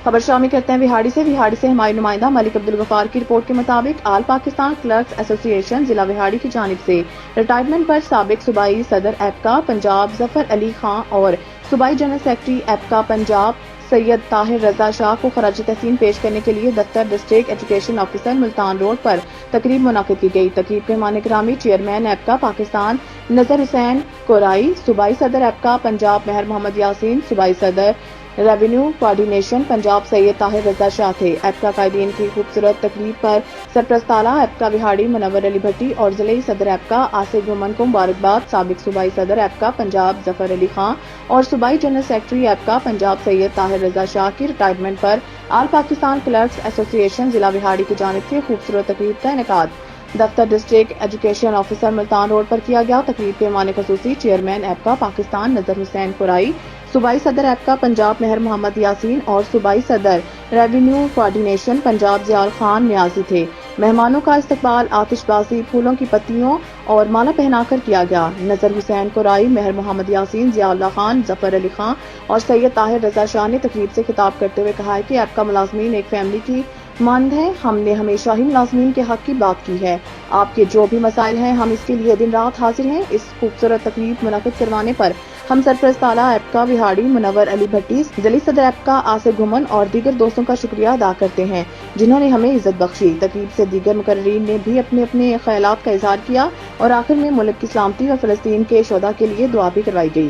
خبر شامل کرتے ہیں وہاڑی سے ہمارے نمائندہ ملک عبدالغفار کی رپورٹ کے مطابق آل پاکستان کلرکس ایسوسی ایشن ضلع وہاڑی کی جانب سے ریٹائرمنٹ پر سابق صوبائی صدر ایپکا پنجاب ظفر علی خان اور صوبائی جنرل سیکرٹری ایپکا پنجاب سید طاہر رضا شاہ کو خراج تحسین پیش کرنے کے لیے دفتر district education officer Multan road پر تقریب منعقد کی گئی۔ تقریب کے مہمان گرامی چیئرمین ایپکا پاکستان نذر حسین کورائی، صوبائی صدر ایپکا پنجاب مہر محمد یاسین، صوبائی صدر ریونیو کوارڈینیشن پنجاب سید طاہر رضا شاہ تھے۔ ایپکا قائدین کی خوبصورت تقریب پر سرپرست اعلیٰ ایپکا وہاڑی منور علی بھٹی اور ضلعی صدر ایپکا آصف گھمن کو مبارکباد۔ سابق صوبائی صدر ایپکا پنجاب ظفر علی خان اور صوبائی جنرل سیکرٹری ایپکا پنجاب سید طاہر رضا شاہ کی ریٹائرمنٹ پر آل پاکستان کلرکس ایسوسی ایشن ضلع وہاڑی کی جانب سے خوبصورت تقریب کا انعقاد دفتر district education officer Multan road پر کیا گیا۔ تقریب کے مہمان خصوصی چیئرمین ایپکا پاکستان نذر حسین کورائی، صوبائی صدر ایپکا پنجاب مہر محمد یاسین اور صوبائی صدر ریونیو کوارڈینیشن پنجاب ضیاء خان نیازی تھے۔ مہمانوں کا استقبال آتش بازی، پھولوں کی پتیوں اور مالا پہنا کر کیا گیا۔ نذر حسین کورائی، مہر محمد یاسین، ضیاء اللہ خان، ظفر علی خان اور سید طاہر رضا شاہ نے تقریب سے خطاب کرتے ہوئے کہا کہ ایپکا ملازمین ایک فیملی کی مانند ہیں۔ ہم نے ہمیشہ ہی ملازمین کے حق کی بات کی ہے۔ آپ کے جو بھی مسائل ہیں ہم اس کے لیے دن رات حاضر ہیں۔ اس خوبصورت تقریب منعقد کروانے پر ہم سرپرست اعلیٰ ایپکا وہاڑی منور علی بھٹی، ضلعی صدر ایپکا آصف گھمن اور دیگر دوستوں کا شکریہ ادا کرتے ہیں جنہوں نے ہمیں عزت بخشی۔ تقریب سے دیگر مقررین نے بھی اپنے اپنے خیالات کا اظہار کیا اور آخر میں ملک کی سلامتی و فلسطین کے شہداء کے لیے دعا بھی کروائی گئی۔